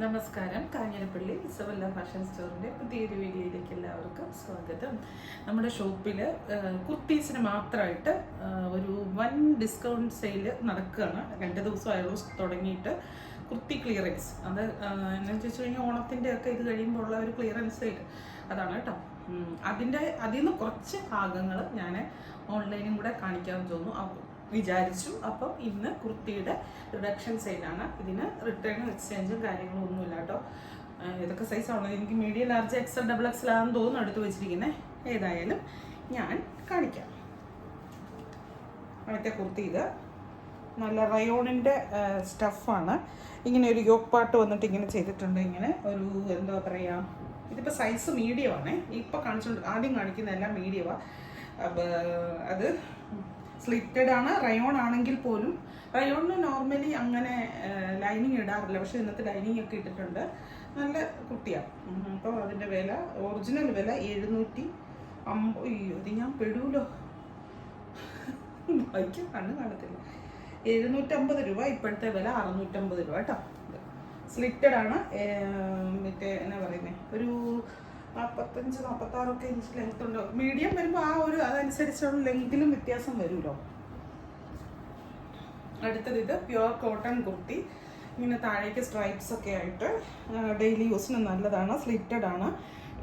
നമസ്കാരം. Kanjirappally Isabella fashion സ്റ്റോറിൻ്റെ പുതിയൊരു വീഡിയോയിലേക്ക് എല്ലാവർക്കും സ്വാഗതം. നമ്മുടെ ഷോപ്പിൽ കുർത്തീസിന് മാത്രമായിട്ട് ഒരു വൻ ഡിസ്കൗണ്ട് സെയിൽ നടക്കുകയാണ്. 2 ദിവസമായുള്ളൂ തുടങ്ങിയിട്ട്. കുർത്തി ക്ലിയറൻസ്, അത് എന്നു വെച്ച് കഴിഞ്ഞാൽ ഓണത്തിൻ്റെ ഒക്കെ ഇത് കഴിയുമ്പോൾ ഉള്ള ഒരു ക്ലിയറൻസ് സെയിൽ അതാണ് കേട്ടോ. അതിൽ നിന്ന് കുറച്ച് ഭാഗങ്ങൾ ഞാൻ ഓൺലൈനും കൂടെ കാണിക്കാമെന്ന് തോന്നുന്നു വിചാരിച്ചു. അപ്പം ഇന്ന് കുർത്തിയുടെ റിഡക്ഷൻ സെയിലാണ്. ഇതിന് റിട്ടേണും എക്സ്ചേഞ്ചും കാര്യങ്ങളും ഒന്നുമില്ല കേട്ടോ. ഇതൊക്കെ സൈസാണോ, എനിക്ക് മീഡിയം ലാർജ് XL XXL ആണെന്ന് തോന്നുന്നു എടുത്ത് വെച്ചിരിക്കുന്നത്. ഏതായാലും ഞാൻ കാണിക്കാം. അടുത്ത കുർത്തി ഇത് നല്ല റയോണിൻ്റെ സ്റ്റഫാണ്. ഇങ്ങനെ ഒരു യോക്ക് പാട്ട് വന്നിട്ട് ഇങ്ങനെ ചെയ്തിട്ടുണ്ട്. ഇങ്ങനെ ഒരു എന്താ പറയുക, ഇതിപ്പോൾ സൈസ് മീഡിയമാണ്. ഇപ്പോൾ ആദ്യം കാണിക്കുന്നതെല്ലാം മീഡിയമാണ്. അത് സ്ലിറ്റഡ് ആണ്. റയോൺ ആണെങ്കിൽ പോലും റയോണിന് നോർമലി അങ്ങനെ ലൈനിങ് ഇടാറില്ല, പക്ഷെ ഇന്നത്തെ ലൈനിങ് ഒക്കെ ഇട്ടിട്ടുണ്ട്. നല്ല കുട്ടിയാണ്. അപ്പോൾ അതിൻ്റെ വില, ഒറിജിനൽ വില 750. ഇത് ഞാൻ പെടൂലോ, വായിക്കാൻ കണ്ണ് കാണത്തില്ല. 750 രൂപ. ഇപ്പോഴത്തെ വില 650 രൂപ കേട്ടോ. സ്ലിറ്റഡ് ആണ്. മറ്റേ എന്നാ പറയുന്നത്, ഒരു 45-46 ഇഞ്ച് ലെങ്ത് ഉണ്ടോ. മീഡിയം വരുമ്പോൾ അതനുസരിച്ചുള്ള ലെങ്തിലും വ്യത്യാസം വരുമല്ലോ. അടുത്തത് ഇത് പ്യുവർ കോട്ടൺ കുർത്തി. ഇങ്ങനെ താഴേക്ക് സ്ട്രൈപ്സ് ഒക്കെ ആയിട്ട് ഡെയിലി യൂസിന് നല്ലതാണ്. സ്ലിറ്റഡ് ആണ്,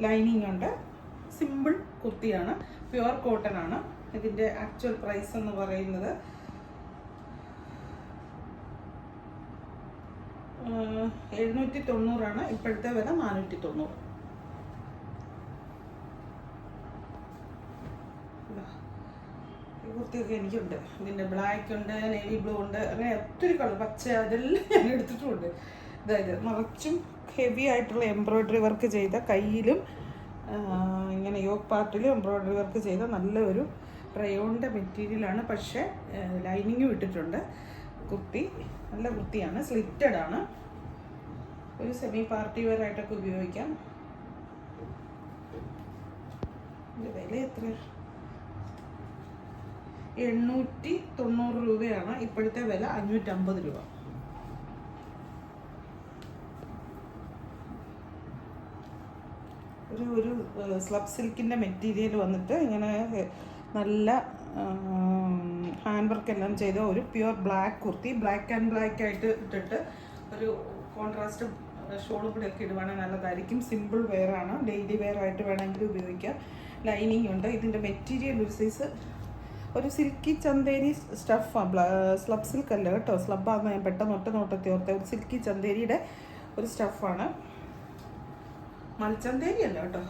ലൈനിങ് ഉണ്ട്. സിമ്പിൾ കുർത്തിയാണ്, പ്യുവർ കോട്ടൺ ആണ്. ഇതിൻ്റെ ആക്ച്വൽ പ്രൈസ് എന്ന് പറയുന്നത് 790 ഇപ്പോഴത്തെ വില 490. ഈ കുർത്തിയൊക്കെ എനിക്കുണ്ട്. ഇതിൻ്റെ ബ്ലാക്ക് ഉണ്ട്, നേവി ബ്ലൂ ഉണ്ട്, അങ്ങനെ ഒത്തിരി കളർ, പച്ച, അതെല്ലാം ഞാൻ എടുത്തിട്ടുമുണ്ട്. അതായത് നിറച്ചും ഹെവി ആയിട്ടുള്ള എംബ്രോയ്ഡറി വർക്ക് ചെയ്ത, കയ്യിലും ഇങ്ങനെ യോക്ക് പാർട്ടിലും എംബ്രോയ്ഡറി വർക്ക് ചെയ്ത നല്ല ഒരു റയോണിൻ്റെ മെറ്റീരിയലാണ്. പക്ഷേ ലൈനിങ്ങും ഇട്ടിട്ടുണ്ട്. കുർത്തി നല്ല കുർത്തിയാണ്. സ്ലിറ്റഡ് ആണ്. ഒരു സെമി പാർട്ടി വെയർ ആയിട്ടൊക്കെ ഉപയോഗിക്കാം. ഇതിൻ്റെ വില എത്ര? 890 രൂപയാണ്. ഇപ്പോഴത്തെ വില 550 രൂപ. ഒരു സ്ലബ് സിൽക്കിൻ്റെ മെറ്റീരിയൽ വന്നിട്ട് ഇങ്ങനെ നല്ല ഹാൻഡ് വർക്ക് എല്ലാം ചെയ്ത ഒരു pure black kurti. Black and black ആയിട്ട് ഇട്ടിട്ട് ഒരു കോൺട്രാസ്റ്റ് ഷോളും കൂടെ ഒക്കെ ഇടുവാണെങ്കിൽ നല്ലതായിരിക്കും. സിമ്പിൾ വെയർ ആണ്, ഡെയിലി വെയർ ആയിട്ട് വേണമെങ്കിൽ ഉപയോഗിക്കാം. ലൈനിങ് ഉണ്ട്. ഇതിൻ്റെ മെറ്റീരിയൽ ഒരു സൈസ് ഒരു സിൽക്കി ചന്തേരി സ്റ്റഫാണ്. സ്ലബ് സിൽക്ക് അല്ല കേട്ടോ, സ്ലബാന്ന് ഞാൻ പെട്ടെന്ന് നോട്ടത്തി ഓർത്ത. ഒരു സിൽക്കി ചന്തേരിയുടെ ഒരു സ്റ്റഫാണ്. മൽച്ചന്തേരി അല്ല കേട്ടോ,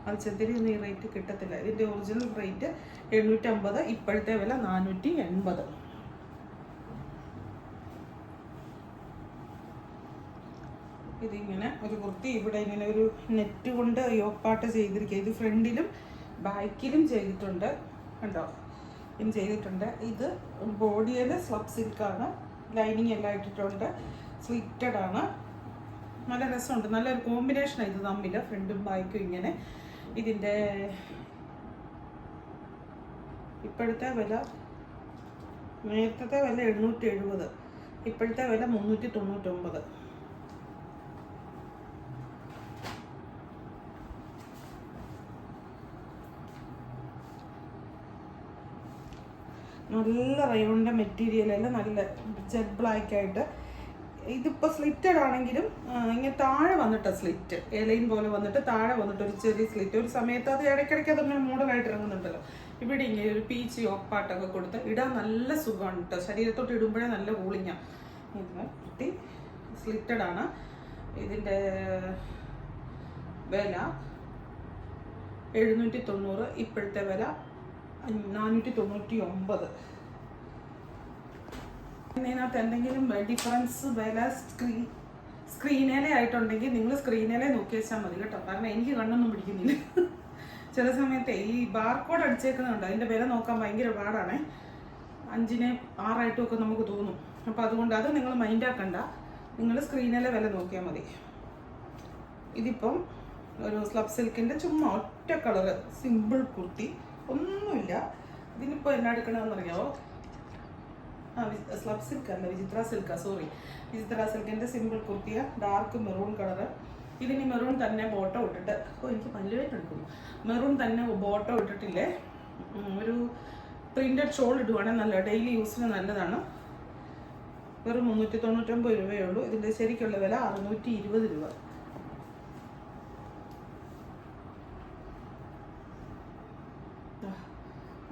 മൽച്ചന്തേരി ഒന്നും ഈ റേറ്റ് കിട്ടത്തില്ല. ഇതിൻ്റെ ഒറിജിനൽ റേറ്റ് 750. ഇപ്പോഴത്തെ വില 480. ഇതിങ്ങനെ ഒരു കുർത്തി. ഇവിടെ ഇങ്ങനെ ഒരു നെറ്റ് കൊണ്ട് യോക്ക് പാട്ട് ചെയ്തിരിക്കുക. ഇത് ഫ്രണ്ടിലും ബാക്കിലും ചെയ്തിട്ടുണ്ട് കണ്ടോ, ഇനി ചെയ്തിട്ടുണ്ട്. ഇത് ബോഡിയിൽ സ്ലബ് സിൽക്കാണ്. ലൈനിങ് എല്ലാം ഇട്ടിട്ടുണ്ട്. സ്ലിറ്റഡ് ആണ്. നല്ല രസമുണ്ട്. നല്ലൊരു കോമ്പിനേഷനാണ് ഇത് തമ്മിൽ, ഫ്രണ്ടും ബാക്കും ഇങ്ങനെ. ഇതിൻ്റെ ഇപ്പോഴത്തെ വില, നേരത്തെ വില 870, ഇപ്പോഴത്തെ വില 399. നല്ല റയോണിൻ്റെ മെറ്റീരിയലെല്ലാം നല്ല ജെറ്റ് ബ്ലാക്ക് ആയിട്ട്. ഇതിപ്പോൾ സ്ലിറ്റഡ് ആണെങ്കിലും ഇങ്ങനെ താഴെ വന്നിട്ട് സ്ലിറ്റ് എലൈൻ പോലെ വന്നിട്ട് താഴെ വന്നിട്ട് ഒരു ചെറിയ സ്ലിറ്റ്. ഒരു സമയത്ത് അത് ഇടയ്ക്കിടയ്ക്ക് അതങ്ങനെ മോഡലായിട്ട് ഇറങ്ങുന്നുണ്ടല്ലോ. ഇവിടെ ഇങ്ങനെ ഒരു പീച്ച് യോക്ക് പാട്ടൊക്കെ കൊടുത്ത് ഇടാൻ നല്ല സുഖമാണ് കേട്ടോ. ശരീരത്തോട്ട് ഇടുമ്പോഴേ നല്ല കൂളിങ്ങാണ്. ഇതിന് കുർത്തി സ്ലിറ്റഡ് ആണ്. ഇതിൻ്റെ വില 790. ഇപ്പോഴത്തെ വില 499. ഇതിനകത്ത് എന്തെങ്കിലും ഡിഫറൻസ് വില സ്ക്രീനിലെ ആയിട്ടുണ്ടെങ്കിൽ നിങ്ങൾ സ്ക്രീനിലെ നോക്കി വെച്ചാൽ മതി കേട്ടോ. കാരണം എനിക്ക് കണ്ണൊന്നും പിടിക്കുന്നില്ല. ചില സമയത്ത് ഈ ബാർകോഡ് അടിച്ചേക്കുന്നുണ്ട്, അതിൻ്റെ വില നോക്കാൻ ഭയങ്കര പാടാണ്. 5ന് 6 ഒക്കെ നമുക്ക് തോന്നും. അപ്പോൾ അതുകൊണ്ട് അത് നിങ്ങൾ മൈൻഡാക്കണ്ട, നിങ്ങൾ സ്ക്രീനിലെ വില നോക്കിയാൽ മതി. ഇതിപ്പം ഒരു സ്ലബ് സിൽക്കിൻ്റെ ചുമ്മാ ഒറ്റ കളറ് സിമ്പിൾ കുർത്തി, ഒന്നുമില്ല. ഇതിനിപ്പോൾ എന്നാ എടുക്കണമെന്നറിയാമോ? സ്ലബ് സിൽക്ക് അല്ല, വിചിത്ര സിൽക്കാ, സോറി, വിചിത്ര സിൽക്കിൻ്റെ സിമ്പിൾ കുർത്തിയ, ഡാർക്ക് മെറൂൺ കളറ്. ഇതിന് മെറൂൺ തന്നെ ബോട്ടം ഇട്ടിട്ട്, എനിക്ക് പല്ലുവേറ്റ് എടുക്കുന്നു, മെറൂൺ തന്നെ ബോട്ടം ഇട്ടിട്ടില്ലേ, ഒരു പ്രിന്റഡ് ഷോൾ ഇടുവാണെങ്കിൽ നല്ല ഡെയിലി യൂസിന് നല്ലതാണ്. വെറും 399 രൂപയേ ഉള്ളൂ. ഇതിൻ്റെ ശരിക്കുള്ള വില 620 രൂപ.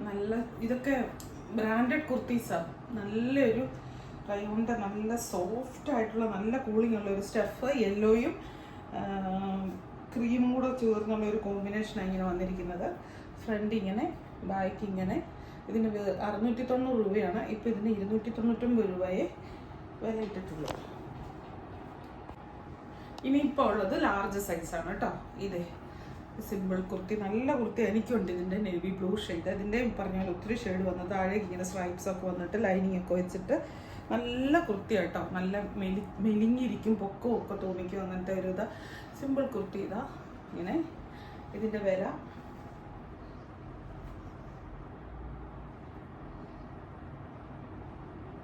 നല്ല ഇതൊക്കെ ബ്രാൻഡഡ് കുർത്തീസാണ്. നല്ലൊരു റയോണിൻ്റെ നല്ല സോഫ്റ്റ് ആയിട്ടുള്ള നല്ല കൂളിംഗ് ഉള്ള ഒരു സ്റ്റഫ്, യെല്ലോയും ക്രീമും കൂടെ ചേർന്നുള്ള ഒരു കോമ്പിനേഷനാണ് ഇങ്ങനെ വന്നിരിക്കുന്നത്. ഫ്രണ്ട് ഇങ്ങനെ, ബാക്ക് ഇങ്ങനെ. ഇതിന് 690 രൂപയാണ്. ഇപ്പോൾ ഇതിന് 299 രൂപയെ വില ഇട്ടിട്ടുള്ളൂ. ഇനിയിപ്പോൾ ഉള്ളത് ലാർജ് സൈസാണ് കേട്ടോ. ഇത് സിമ്പിൾ കുർത്തി, നല്ല കുർത്തി എനിക്കുണ്ട്. ഇതിൻ്റെ നേവി ബ്ലൂ ഷെയ്ഡ്. ഇതിൻ്റെ പറഞ്ഞാൽ ഒത്തിരി ഷെയ്ഡ് വന്ന് താഴേക്ക് ഇങ്ങനെ സ്ട്രൈപ്സ് ഒക്കെ വന്നിട്ട് ലൈനിങ് ഒക്കെ വെച്ചിട്ട് നല്ല കുർത്തി കേട്ടോ. നല്ല മെലിഞ്ഞിരിക്കും, പൊക്കവും ഒക്കെ തോന്നിക്കും, അങ്ങനത്തെ ഒരു ഇതാ സിമ്പിൾ കുർത്തി. ഇതാ ഇങ്ങനെ. ഇതിൻ്റെ വില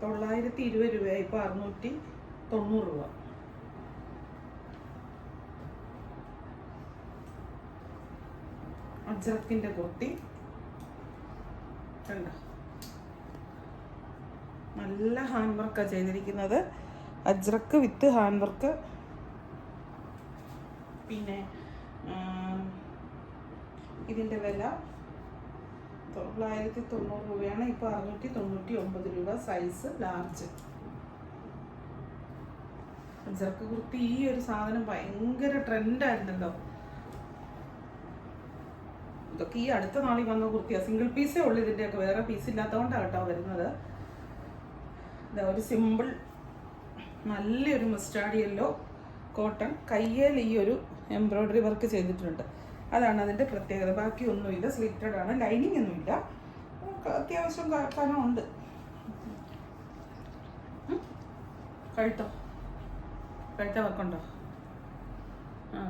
920 രൂപയായി. ഇപ്പോൾ 690 രൂപ. അജ്രക്കിൻ്റെ കുർത്തി കണ്ടോ, നല്ല ഹാൻഡ് വർക്കാണ് ചെയ്തിരിക്കുന്നത്. അജ്രക്ക് വിത്ത് ഹാൻഡ് വർക്ക്. പിന്നെ ഇതിൻ്റെ വില 990 രൂപയാണ്. ഇപ്പോൾ 699 രൂപ. Size large. അജ്രക്ക് കുർത്തി ഈ ഒരു സാധനം ഭയങ്കര ട്രെൻഡായിരുന്നല്ലോ. ഇതൊക്കെ ഈ അടുത്ത നാളിൽ വന്ന കുർത്തിയാണ്. സിംഗിൾ പീസേ ഉള്ളൂ ഇതിൻ്റെയൊക്കെ, വേറെ പീസ് ഇല്ലാത്തതുകൊണ്ടാണ് കേട്ടോ വരുന്നത്. ഇതാ ഒരു സിമ്പിൾ നല്ലൊരു മസ്റ്റാർഡ് യെല്ലോ കോട്ടൺ. കയ്യിൽ ഈ ഒരു എംബ്രോയ്ഡറി വർക്ക് ചെയ്തിട്ടുണ്ട്. അതാണ് അതിൻ്റെ പ്രത്യേകത. ബാക്കി ഒന്നുമില്ല. സ്ലിറ്റഡ് ആണ്, ലൈനിങ് ഒന്നുമില്ല. അത്യാവശ്യം കനമുണ്ട്. കഴുത്ത വർക്കുണ്ടോ?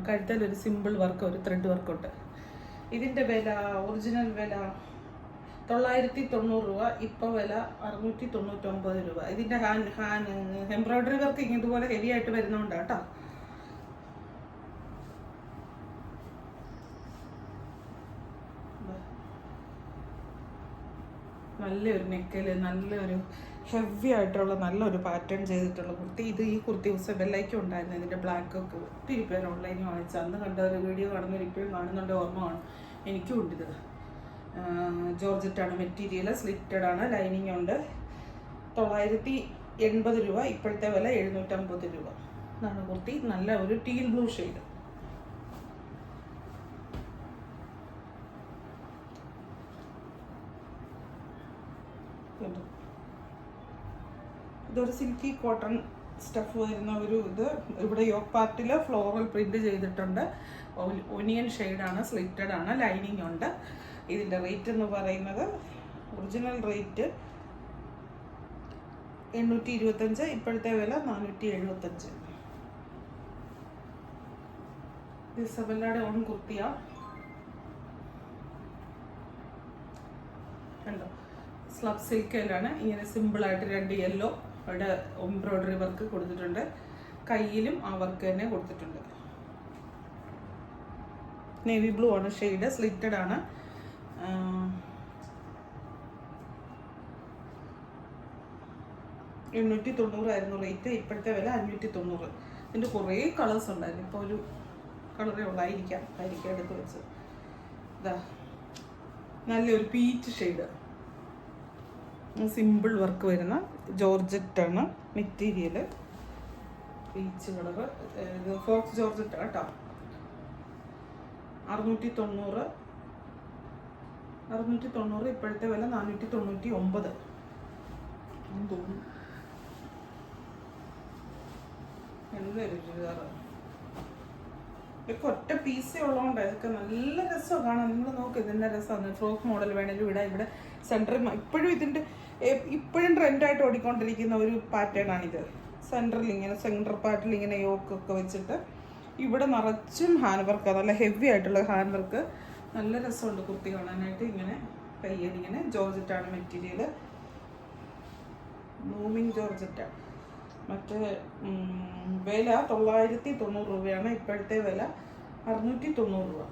കഴുത്തലൊരു സിമ്പിൾ വർക്ക്, ഒരു ത്രെഡ് വർക്കുണ്ട്. ഇതിൻ്റെ വില, ഒറിജിനൽ വില 990 രൂപ. ഇപ്പോൾ വില 699 രൂപ. ഇതിൻ്റെ എംബ്രോയ്ഡറി വർക്ക് ഇതുപോലെ ഹെവി ആയിട്ട് വരുന്നതുകൊണ്ടാണ് കേട്ടോ. നല്ലൊരു നെക്കിൽ നല്ലൊരു ഹെവി ആയിട്ടുള്ള നല്ലൊരു പാറ്റേൺ ചെയ്തിട്ടുള്ള കുർത്തി. ഈ കുർത്തി ദിവസം വെള്ളയ്ക്കും ഉണ്ടായിരുന്നു. ഇതിൻ്റെ ബ്ലാക്ക് ഒക്കെ ഒത്തിരി പേര് ഓൺലൈനിൽ വാങ്ങിച്ചു. അന്ന് കണ്ട ഒരു വീഡിയോ കാണുന്നവർ ഇപ്പോഴും കാണുന്നുണ്ട്, ഓർമ്മയാണ്. എനിക്കും ഉണ്ട് ഇത്. ജോർജറ്റാണ് മെറ്റീരിയൽ, സ്ലിറ്റഡ് ആണ്, ലൈനിങ് ഉണ്ട്. 980 രൂപ. ഇപ്പോഴത്തെ വില 750 രൂപ. ഇതാണ് കുർത്തി. നല്ല ഒരു ടീൽ ബ്ലൂ ഷെയ്ഡ്. ഇതൊരു സിൽക്കി കോട്ടൺ സ്റ്റഫ് വരുന്ന ഒരു ഇത്. ഇവിടെ യോക്ക് പാർട്ടിൽ ഫ്ലോറൽ പ്രിന്റ് ചെയ്തിട്ടുണ്ട്. ഒനിയൻ ഷെയ്ഡാണ്, സ്ലിറ്റഡ് ആണ്, ലൈനിങ് ഉണ്ട്. ഇതിൻ്റെ റേറ്റ് എന്ന് പറയുന്നത് ഒറിജിനൽ റേറ്റ് 825. ഇപ്പോഴത്തെ വില 475. ഇസബെല്ലയുടെ ഓൺ കുർത്തിയ കണ്ടോ. സ്ലബ് സിൽക്കിലാണ്. ഇങ്ങനെ സിമ്പിളായിട്ട് 2 യെല്ലോ അവിടെ എംബ്രോയ്ഡറി വർക്ക് കൊടുത്തിട്ടുണ്ട്. കയ്യിലും ആ വർക്ക് തന്നെ കൊടുത്തിട്ടുണ്ട്. നേവി ബ്ലൂ ആണ് ഷെയ്ഡ്, സ്ലിറ്റഡ് ആണ്. 890 ആയിരുന്നു റേറ്റ്. ഇപ്പോഴത്തെ വില 590. ഇതിൻ്റെ കുറേ കളേഴ്സ് ഉണ്ടായിരുന്നു. ഇപ്പോൾ ഒരു കളറേ ഉള്ളായിരിക്കാം എടുത്ത് വെച്ച്. ഇതാ നല്ലൊരു പീച്ച് ഷെയ്ഡ്, സിമ്പിൾ വർക്ക് വരുന്ന ജോർജറ്റാണ് മെറ്റീരിയൽ. Peach colour. ഇത് ഫോക്സ് ജോർജറ്റ് കേട്ടോ. 690. ഇപ്പോഴത്തെ വില 499 തോന്നുന്നു. നല്ലൊരു ചുരിദാറ്. ഇതൊക്കെ ഒറ്റ പീസേ ഉള്ളതുകൊണ്ട് ഇതൊക്കെ നല്ല രസമാണ് കാണാൻ. നിങ്ങൾ നോക്ക്, ഇതിൻ്റെ രസമാണ്. ഫ്രോക്ക് മോഡൽ വേണമെങ്കിലും ഇവിടെ സെൻറ്ററിൽ ഇപ്പോഴും ഇതിൻ്റെ ഇപ്പോഴും ട്രെൻഡായിട്ട് ഓടിക്കൊണ്ടിരിക്കുന്ന ഒരു പാറ്റേൺ ആണിത്. സെൻറ്ററിൽ ഇങ്ങനെ സെൻറ്റർ പാർട്ടിൽ ഇങ്ങനെ യോക്കൊക്കെ വെച്ചിട്ട് ഇവിടെ നിറച്ചും ഹാൻഡ് വർക്കാണ്. നല്ല ഹെവി ആയിട്ടുള്ള ഹാൻഡ് വർക്ക്. നല്ല രസമുണ്ട് കുർത്തി കാണാനായിട്ട്. ഇങ്ങനെ കയ്യിൽ ഇങ്ങനെ ജോർജറ്റാണ് മെറ്റീരിയൽ. ബ്ലൂമിങ് ജോർജറ്റ. മറ്റേ വില 990 രൂപയാണ്. ഇപ്പോഴത്തെ വില 690 രൂപ.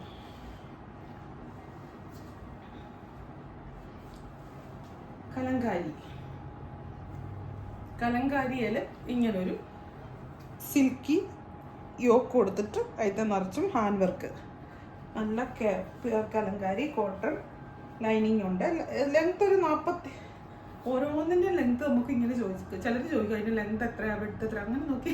കലങ്കാരിയിൽ ഇങ്ങനൊരു സിൽക്കി യോക്ക് കൊടുത്തിട്ട് അതിൻ്റെ നിറച്ചും ഹാൻഡ് വർക്ക്. നല്ല പ്യുവർ കലങ്കാരി കോട്ടൺ. ലൈനിങ് ഉണ്ട്. ലെങ്ത് ഒരു 40. ഓരോന്നിൻ്റെ ലെങ്ത് നമുക്ക് ഇങ്ങനെ ചോദിക്കും. ചിലർ ചോദിക്കും അതിൻ്റെ ലെങ്ത് എത്രയാണ്, വെട്ട് എത്ര, അങ്ങനെ നോക്കി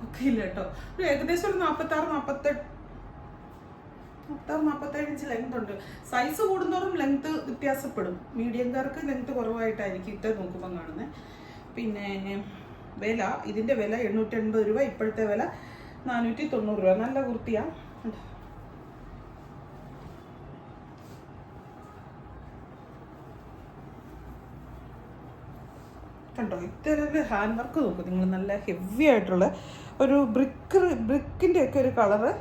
ഒക്കെ ഇല്ല കേട്ടോ. ഒരു ഏകദേശം ഒരു 46-47 ഇഞ്ച് ലെങ്ത് ഉണ്ട്. സൈസ് കൂടുന്നതോറും ലെങ്ത് വ്യത്യാസപ്പെടും. മീഡിയംകാർക്ക് ലെങ്ത് കുറവായിട്ടായിരിക്കും ഇത്ര നോക്കുമ്പോൾ കാണുന്നത്. പിന്നെ വില, ഇതിൻ്റെ വില 880 രൂപ. ഇപ്പോഴത്തെ വില 490 രൂപ. നല്ല കുർത്തിയാണ്. കണ്ടോ, ഇത്തരം ഹാൻഡ് വർക്ക് നോക്കും നിങ്ങൾ. നല്ല ഹെവി ആയിട്ടുള്ള ഒരു ബ്രിക്കിൻ്റെ ഒക്കെ ഒരു കളറ്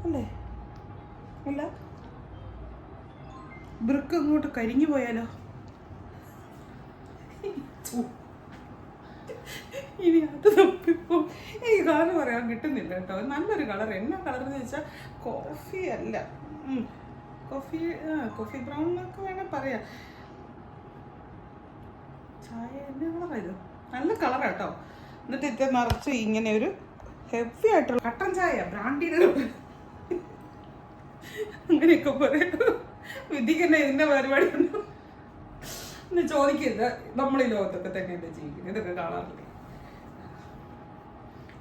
അല്ലേ? അല്ല, ബ്രിക്ക് ഇങ്ങോട്ട് കരിഞ്ഞു പോയാലോ? ഇനി അത് തപ്പിപ്പോൾ ഈ കളർ പറയാൻ കിട്ടുന്നില്ല കേട്ടോ. നല്ലൊരു കളർ. എന്നാ കളർ എന്ന് വെച്ചാൽ കോഫി അല്ല, കോഫി ബ്രൗൺ എന്നൊക്കെ വേണേൽ പറയാം. ചായ എന്നാ കളറായത്? നല്ല കളറാട്ടോ. എന്നിട്ട് ഇത് നിറച്ച് ഇങ്ങനെ ഒരു ഹെവി ആയിട്ടുള്ള കട്ടൻ ചായ, ബ്രാൻഡിയുടെ അങ്ങനെയൊക്കെ പറയാം. വിധിക്കന്നെ ഇതിൻ്റെ പരിപാടി ഉണ്ടോ എന്ന് ചോദിക്കരുത്. നമ്മൾ ഈ ലോകത്തൊക്കെ തന്നെയല്ലേ ജീവിക്കുന്നത്. ഇതൊക്കെ കാണാറില്ലേ?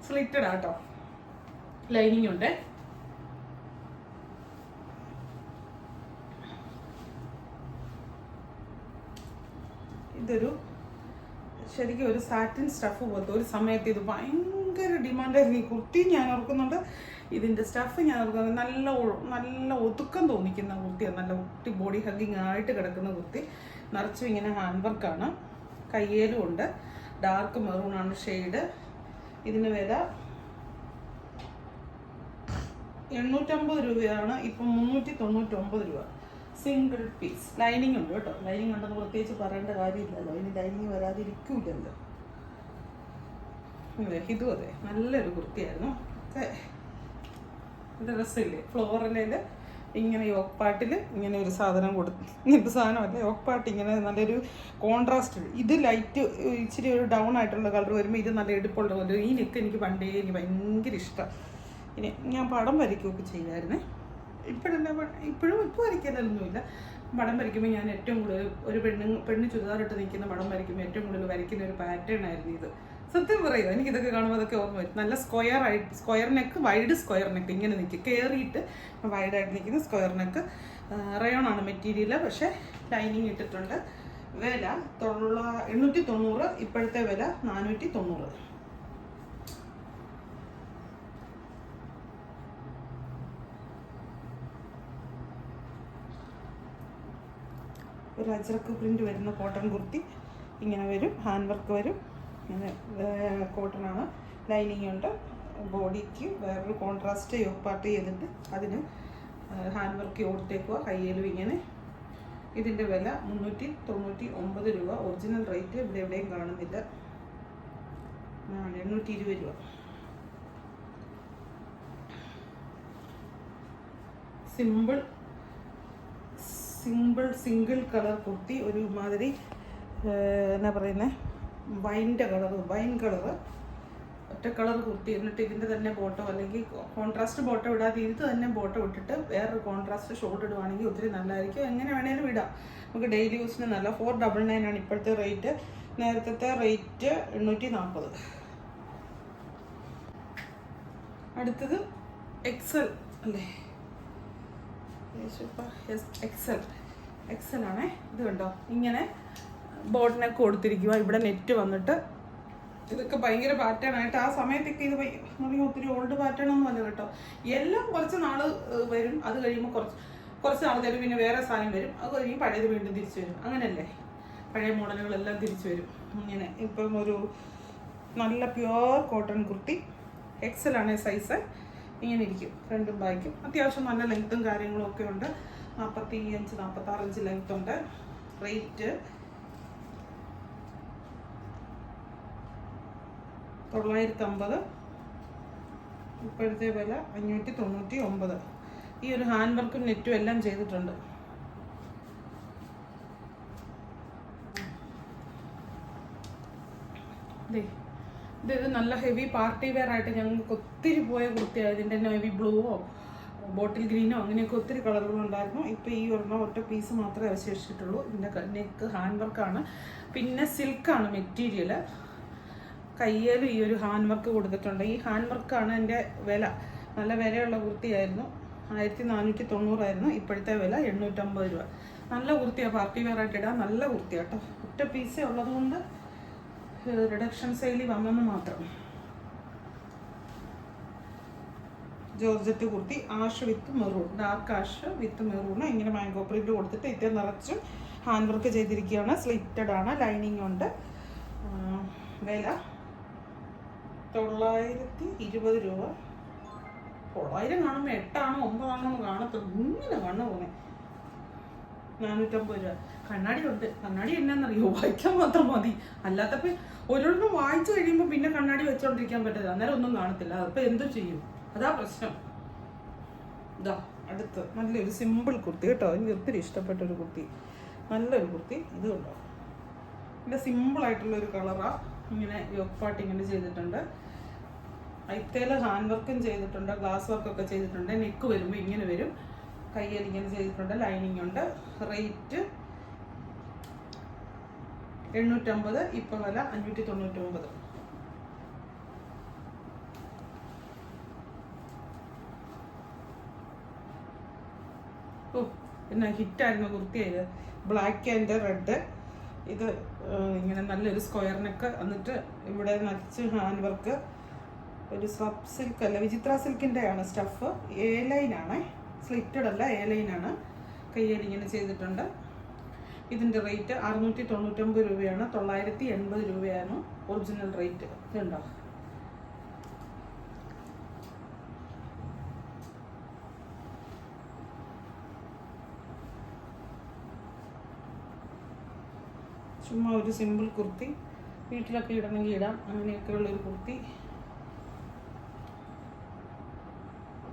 സ്ലിറ്റഡ് ആട്ടോ. ലൈനിങ് ഉണ്ട്. ഇതൊരു ശരിക്കും ഒരു സാറ്റിൻ സ്റ്റഫ് പോലത്തെ. ഒരു സമയത്ത് ഇത് ഭയങ്കര ഡിമാൻഡായിരുന്നു ഈ കുർത്തി. ഞാൻ ഓർക്കുന്നുണ്ട് ഇതിൻ്റെ സ്റ്റഫ്. ഞാൻ ഓർക്കുന്നത് നല്ല ഒതുക്കം തോന്നിക്കുന്ന കുർത്തിയാണ്. നല്ല കുട്ടി ബോഡി ഹഗ്ഗിങ് ആയിട്ട് കിടക്കുന്ന കുർത്തി. നിറച്ചും ഇങ്ങനെ ഹാൻഡ് വർക്കാണ്. കയ്യേലും ഉണ്ട്. ഡാർക്ക് മെറൂണാണ് ഷെയ്ഡ്. ഇതിന് വില 850 രൂപയാണ്. ഇപ്പം 399 രൂപ. Single piece. ലൈനിങ് ഉണ്ട് കേട്ടോ. ലൈനിങ് ഉണ്ടെന്ന് പ്രത്യേകിച്ച് പറയേണ്ട കാര്യമില്ലല്ലോ. ഇനി ലൈനിങ് വരാതിരിക്കൂലല്ലോ. ഇതും അതെ, നല്ലൊരു കുർത്തിയായിരുന്നു. ഒക്കെ ഇത് രസമില്ലേ? ഫ്ലോറലിൽ ഇങ്ങനെ യോക്ക് പാട്ടിൽ ഇങ്ങനെ ഒരു സാധനം കൊടുത്തു. ഇങ്ങനത്തെ സാധനമല്ല, യോക്ക് പാട്ട് ഇങ്ങനെ നല്ലൊരു കോൺട്രാസ്റ്റ്. ഇത് ലൈറ്റ് ഇച്ചിരി ഒരു ഡൗൺ ആയിട്ടുള്ള കളർ വരുമ്പോൾ ഇത് നല്ല എടുപ്പുള്ള പോലെ. ഈ നെക്ക് എനിക്ക് പണ്ടേ എനിക്ക് ഭയങ്കര ഇഷ്ടമാണ്. ഇനി ഞാൻ പടം വരയ്ക്കുകയൊക്കെ ചെയ്യുമായിരുന്നേ. ഇപ്പോഴും വരയ്ക്കാനൊന്നുമില്ല. പടം വരയ്ക്കുമ്പോൾ ഞാൻ ഏറ്റവും കൂടുതൽ ഒരു പെണ്ണ് ചുരിദാറിട്ട് നിൽക്കുന്ന പടം വരയ്ക്കുമ്പോൾ ഏറ്റവും കൂടുതൽ വരയ്ക്കുന്ന ഒരു പാറ്റേൺ ആയിരുന്നു ഇത്. സത്യം പറയുക, എനിക്കിതൊക്കെ കാണുമ്പോൾ അതൊക്കെ ഓർമ്മ വരും. നല്ല square neck, wide square neck ഇങ്ങനെ നിൽക്കും. കയറിയിട്ട് വൈഡായിട്ട് നിൽക്കുന്ന സ്ക്വയർ നെക്ക്. റയോൺ ആണ് മെറ്റീരിയൽ, പക്ഷേ ലൈനിങ് ഇട്ടിട്ടുണ്ട്. വില 890. ഇപ്പോഴത്തെ വില 490. ഒരു അജ്രക്ക് പ്രിൻ്റ് വരുന്ന കോട്ടൺ കുർത്തി ഇങ്ങനെ വരും. ഹാൻഡ് വർക്ക് വരും. ഇങ്ങനെ കോട്ടണാണ്. ലൈനിങ് ഉണ്ട്. ബോഡിക്ക് വേറൊരു കോൺട്രാസ്റ്റ് യോക്ക് പാർട്ട് ചെയ്തിട്ട് അതിന് ഹാൻഡ് വർക്ക് കൊടുത്തേക്കുക. കയ്യിലും ഇങ്ങനെ. ഇതിൻ്റെ വില 399 രൂപ. ഒറിജിനൽ റേറ്റ് ഇവിടെ എവിടെയും കാണുന്നില്ല. 820 രൂപ. Single colour kurti. ഒരു മാതിരി എന്നാ പറയുന്നത്, വൈൻ കളറ്. ഒറ്റ കളർ കുർത്തി. എന്നിട്ട് ഇതിൻ്റെ തന്നെ ബോട്ടോ അല്ലെങ്കിൽ കോൺട്രാസ്റ്റ് ബോട്ടോ ഇടാതെ ഇത് തന്നെ ബോട്ടോ ഇട്ടിട്ട് വേറൊരു കോൺട്രാസ്റ്റ് ഷോർട്ട് ഇടുവാണെങ്കിൽ ഒത്തിരി നല്ലതായിരിക്കും. എങ്ങനെ വേണേലും ഇടാം. നമുക്ക് ഡെയിലി യൂസിന് നല്ല. 499 ആണ് ഇപ്പോഴത്തെ റേറ്റ്. നേരത്തെ റേറ്റ് 840. അടുത്തത് എക്സൽ അല്ലേ? എക്സൽ ആണേ. ഇത് കണ്ടോ, ഇങ്ങനെ ബോട്ടിനൊക്കെ കൊടുത്തിരിക്കുക. ഇവിടെ നെറ്റ് വന്നിട്ട് ഇതൊക്കെ ഭയങ്കര പാറ്റേൺ ആയിട്ട് ആ സമയത്തൊക്കെ ഇത് ഒത്തിരി ഓൾഡ് പാറ്റേൺ ഒന്നും അല്ല കേട്ടോ. എല്ലാം കുറച്ച് നാൾ വരും. അത് കഴിയുമ്പോൾ കുറച്ച് നാൾ തരും. പിന്നെ വേറെ സാധനം വരും. അത് കഴിയുമ്പോൾ പഴയത് വീണ്ടും തിരിച്ചു വരും. അങ്ങനെയല്ലേ? പഴയ മോഡലുകളെല്ലാം തിരിച്ചു വരും. ഇങ്ങനെ ഇപ്പം ഒരു നല്ല പ്യുവർ കോട്ടൺ കുർത്തി. എക്സൽ ആണ് സൈസ്. ഇങ്ങനെ ഇരിക്കും. ഫ്രണ്ടും ബാക്കും. അത്യാവശ്യം നല്ല ലെങ്ത്തും കാര്യങ്ങളും ഒക്കെ ഉണ്ട്. 45-46 ഇഞ്ച് ലെങ്ത് ഉണ്ട്. റേറ്റ് 950. ഇപ്പോഴത്തെ വില 599. ഈ ഒരു ഹാൻഡ് വർക്കും നെറ്റും എല്ലാം ചെയ്തിട്ടുണ്ട്. ഇത് നല്ല ഹെവി പാർട്ടി വെയർ ആയിട്ട് ഞങ്ങൾക്ക് ഒത്തിരി പോയ കുർത്തിയാണ്. ഇതിൻ്റെ നേവി ബ്ലൂവോ ബോട്ടിൽ ഗ്രീനോ അങ്ങനെയൊക്കെ ഒത്തിരി കളറുകളുണ്ടായിരുന്നു. ഇപ്പോൾ ഈ ഒറ്റ പീസ് മാത്രമേ അവശേഷിച്ചിട്ടുള്ളൂ. ഇതിൻ്റെ നെക്ക് ഹാൻഡ് വർക്കാണ്, പിന്നെ സിൽക്കാണ് മെറ്റീരിയൽ. കയ്യിൽ ഈ ഒരു ഹാൻഡ് വർക്ക് കൊടുത്തിട്ടുണ്ട്. ഈ ഹാൻഡ് വർക്കാണ് എൻ്റെ വില. നല്ല വിലയുള്ള കുർത്തിയായിരുന്നു. 1490 ആയിരുന്നു. ഇപ്പോഴത്തെ വില 850 രൂപ. നല്ല കുർത്തിയാണ്, പാർട്ടി വെയർ ആയിട്ട് ഇടാൻ നല്ല കുർത്തിയാണ് കേട്ടോ. ഒറ്റ പീസേ ഉള്ളതുകൊണ്ട് റിഡക്ഷൻ സെയിലിൽ വന്നെന്ന് മാത്രം. ജോർജറ്റ് കുർത്തി, ആഷ് വിത്ത് മെറൂൺ, ഡാർക്ക് ആഷ് വിത്ത് മെറൂൺ. ഇങ്ങനെ മാംഗോ പ്രിന്റ് കൊടുത്തിട്ട് ഇത് നിറച്ചും ഹാൻഡ് വർക്ക് ചെയ്തിരിക്കുകയാണ്. സ്ലിറ്റഡ് ആണ്, ലൈനിങ് ഉണ്ട്. വില 920 രൂപ. 900 കാണുമ്പോൾ 8 ആണോ 9 ആണോ എന്ന് കാണത്തുള്ളൂ. ഇങ്ങനെ കണ്ണു പോകുന്നത്. 450 രൂപ. കണ്ണാടി ഉണ്ട്. കണ്ണാടി എന്നാന്നറിയോ, വായിക്കാൻ മാത്രം മതി. അല്ലാത്തപ്പോൾ ഒരെണ്ണം വായിച്ചു കഴിയുമ്പോൾ പിന്നെ കണ്ണാടി വെച്ചോണ്ടിരിക്കാൻ പറ്റില്ല. അന്നേരം ഒന്നും കാണത്തില്ല. അപ്പോൾ എന്തു ചെയ്യും, അതാ പ്രശ്നം. ഇതാ അടുത്ത് നല്ലൊരു സിമ്പിൾ കുർത്തി കേട്ടോ. എനിക്ക് ഒത്തിരി ഇഷ്ടപ്പെട്ടൊരു കുർത്തി, നല്ലൊരു കുർത്തി. ഇത് കണ്ടോ, നല്ല സിമ്പിളായിട്ടുള്ളൊരു കളറാണ്. ഇങ്ങനെ യോപ്പാട്ട് ഇങ്ങനെ ചെയ്തിട്ടുണ്ട്. അയിത്തേൽ ഹാൻഡ് വർക്കും ചെയ്തിട്ടുണ്ട്, ഗ്ലാസ് വർക്കൊക്കെ ചെയ്തിട്ടുണ്ട്. നെക്ക് വരുമ്പോൾ ഇങ്ങനെ വരും. കയ്യിൽ ഇങ്ങനെ ചെയ്തിട്ടുണ്ട്, ലൈനിങ് ഉണ്ട്. റേറ്റ് 850. ഇപ്പോൾ വില 599. ഓ പിന്നെ ഹിറ്റായിരുന്ന കുർത്തിയായത്. Black and red. ഇത് ഇങ്ങനെ നല്ലൊരു സ്ക്വയർ നെക്ക്, എന്നിട്ട് ഇവിടെ നച്ച് ഹാൻഡ് വർക്ക്. ഒരു സബ് സിൽക്ക് അല്ല, വിചിത്ര സിൽക്കിൻ്റെ ആണ് സ്റ്റഫ്. എ ലൈനാണ്, സ്ലിറ്റഡ് അല്ല, എ ലൈനാണ്. കയ്യിൽ ഇങ്ങനെ ചെയ്തിട്ടുണ്ട്. ഇതിൻ്റെ റേറ്റ് 699 രൂപയാണ്. 980 രൂപയാണ് ഒറിജിനൽ റേറ്റ്. ഇതുണ്ടോ, ചുമ്മാ ഒരു സിമ്പിൾ കുർത്തി, വീട്ടിലൊക്കെ ഇടണമെങ്കിൽ ഇടാം. അങ്ങനെയൊക്കെ ഉള്ളൊരു കുർത്തി.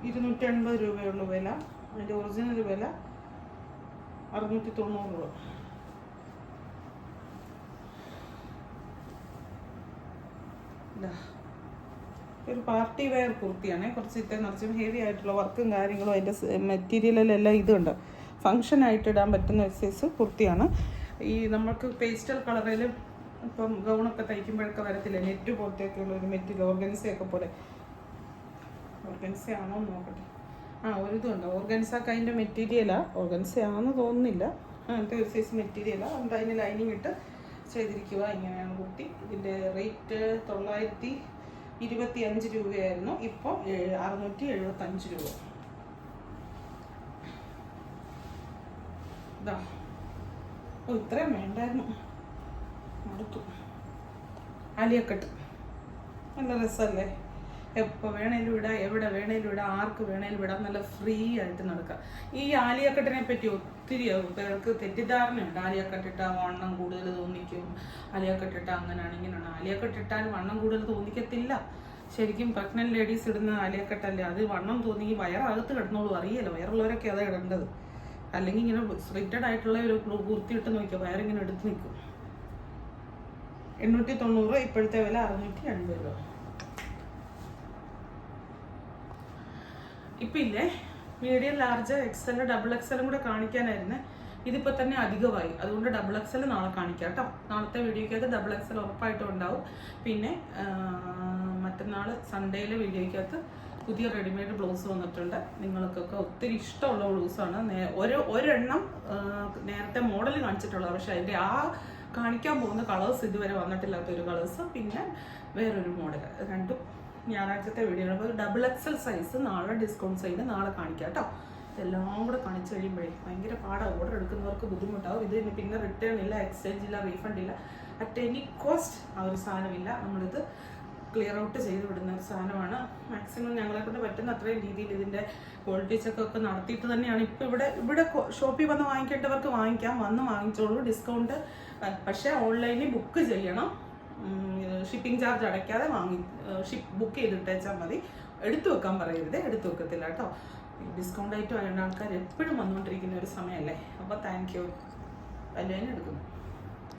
280 രൂപയുള്ള വില. അതിൻ്റെ ഒറിജിനൽ വില 690 രൂപ. ഒരു പാർട്ടി വെയർ കുർത്തിയാണ്. കുറച്ച് ഇത്ര നിറച്ചും ഹെവി ആയിട്ടുള്ള വർക്കും കാര്യങ്ങളും അതിൻ്റെ മെറ്റീരിയലിലെല്ലാം ഇതുണ്ട്. ഫങ്ഷനായിട്ട് ഇടാൻ പറ്റുന്ന ഒരു സൈസ് കുർത്തിയാണ്. ഈ നമുക്ക് പേസ്റ്റൽ കളറിൽ ഇപ്പം ഗൗണൊക്കെ തയ്ക്കുമ്പോഴൊക്കെ വരത്തില്ല, നെറ്റ് പോലത്തെയൊക്കെ ഉള്ള ഒരു മെറ്റീരിയൽ, ഓർഗൻസയൊക്കെ പോലെ. ഓർഗൻസയാണോ നോക്കട്ടെ. ഒരു ഇതുണ്ട്, ഓർഗൻസൊക്കെ അതിൻ്റെ മെറ്റീരിയലാണ്. ഓർഗൻസയാണെന്ന് തോന്നുന്നില്ല, അങ്ങനത്തെ ഒരു സൈസ് മെറ്റീരിയലാണ്. അതുകൊണ്ട് അതിന് ലൈനിങ് ഇട്ട് ചെയ്തിരിക്കുക. ഇങ്ങനെയാണ് കുർത്തി. ഇതിൻ്റെ റേറ്റ് 925 രൂപയായിരുന്നു. ഇപ്പോൾ 675 രൂപ. ഇതാ, ഇത്രയും വേണ്ടായിരുന്നു, അടുത്തു. ആലിയക്കട്ട് നല്ല രസമല്ലേ? എപ്പോൾ വേണേലും ഇടാം, എവിടെ വേണേലും ഇടാം, ആർക്ക് വേണേലും ഇടാം. നല്ല ഫ്രീ ആയിട്ട് നടക്കാം. ഈ ആലിയക്കട്ടിനെ പറ്റി ഒത്തിരി പേർക്ക് തെറ്റിദ്ധാരണയുണ്ട്. ആലിയക്കട്ടിട്ടാൽ വണ്ണം കൂടുതൽ തോന്നിക്കും, ആലിയക്കട്ടിട്ടാൽ അങ്ങനെയാണ് ഇങ്ങനെയാണ്. ആലിയക്കട്ടിട്ടാൽ വണ്ണം കൂടുതൽ തോന്നിക്കത്തില്ല. ശരിക്കും പ്രഗ്നന്റ് ലേഡീസ് ഇടുന്ന ആലിയക്കട്ടല്ലേ, അത് വണ്ണം തോന്നി വയറകത്ത് കിടന്നോളൂ. അറിയില്ല, വയറുള്ളവരൊക്കെ അതാണ് ഇടേണ്ടത്. അല്ലെങ്കിൽ ഇങ്ങനെ സ്ട്രിക്റ്റഡ് ആയിട്ടുള്ള ഒരു കുർത്തി ഇട്ട് നോക്കിയാൽ വയറിങ്ങനെ എടുത്ത് നിൽക്കും. 890. ഇപ്പോഴത്തെ വില 680 രൂപ. ഇപ്പം ഇല്ലേ, മീഡിയം, ലാർജ്, എക്സൽ, ഡബിൾ എക്സലും കൂടെ കാണിക്കാനായിരുന്നു. ഇതിപ്പോൾ തന്നെ അധികമായി. അതുകൊണ്ട് ഡബിൾ എക്സൽ നാളെ കാണിക്കാം കേട്ടോ. നാളത്തെ വീഡിയോയ്ക്കകത്ത് ഡബിൾ എക്സൽ ഉറപ്പായിട്ടും ഉണ്ടാവും. പിന്നെ മറ്റന്നാൾ സൺഡേയിലെ വീഡിയോയ്ക്കകത്ത് പുതിയ റെഡിമെയ്ഡ് ബ്ലൗസ് വന്നിട്ടുണ്ട്. നിങ്ങൾക്കൊക്കെ ഒത്തിരി ഇഷ്ടമുള്ള ബ്ലൗസാണ്. ഒരെണ്ണം നേരത്തെ മോഡൽ കാണിച്ചിട്ടുള്ളത്, പക്ഷെ അതിൻ്റെ കാണിക്കാൻ പോകുന്ന കളേഴ്സ് ഇതുവരെ വന്നിട്ടില്ലാത്തൊരു കളേഴ്സ്, പിന്നെ വേറൊരു മോഡൽ. രണ്ടും ഞായറാഴ്ചത്തെ വീഡിയോ. അപ്പോൾ ഡബിൾ എക്സൽ സൈസ് നാളെ ഡിസ്കൗണ്ട് സൈഡ് നാളെ കാണിക്കാം കേട്ടോ. ഇതെല്ലാം കൂടെ കാണിച്ചു കഴിയുമ്പോഴേ ഭയങ്കര പാടാണ്. ഓർഡർ എടുക്കുന്നവർക്ക് ബുദ്ധിമുട്ടാവും. ഇത് പിന്നെ റിട്ടേൺ ഇല്ല, എക്സ്ചേഞ്ച് ഇല്ല, റീഫണ്ട് ഇല്ല, അറ്റ് എനി കോസ്റ്റ് ആ ഒരു സാധനമില്ല. നമ്മളിത് ക്ലിയർ ഔട്ട് ചെയ്ത് വിടുന്ന ഒരു സാധനമാണ്. മാക്സിമം ഞങ്ങളെ കൊണ്ട് പറ്റുന്ന അത്രയും രീതിയിൽ ഇതിൻ്റെ ക്വാളിറ്റി ചെക്കൊക്കെ നടത്തിയിട്ട് തന്നെയാണ്. ഇപ്പോൾ ഇവിടെ ഷോപ്പിൽ വന്ന് വാങ്ങിക്കേണ്ടവർക്ക് വാങ്ങിക്കാം, വന്ന് വാങ്ങിച്ചോളൂ. ഡിസ്കൗണ്ട് പക്ഷേ ഓൺലൈനിൽ ബുക്ക് ചെയ്യണം. ഷിപ്പിംഗ് ചാർജ് അടയ്ക്കാതെ ബുക്ക് ചെയ്തിട്ടേച്ചാൽ മതി. എടുത്തു വെക്കാൻ പറയരുത്, എടുത്തു വെക്കത്തില്ല കേട്ടോ. ഡിസ്കൗണ്ട് ഐറ്റം ആയതുകൊണ്ട് ആൾക്കാർ എപ്പോഴും വന്നുകൊണ്ടിരിക്കുന്ന ഒരു സമയമല്ലേ. അപ്പോൾ താങ്ക് യു. വല്ലതിനും എടുക്കുന്നു.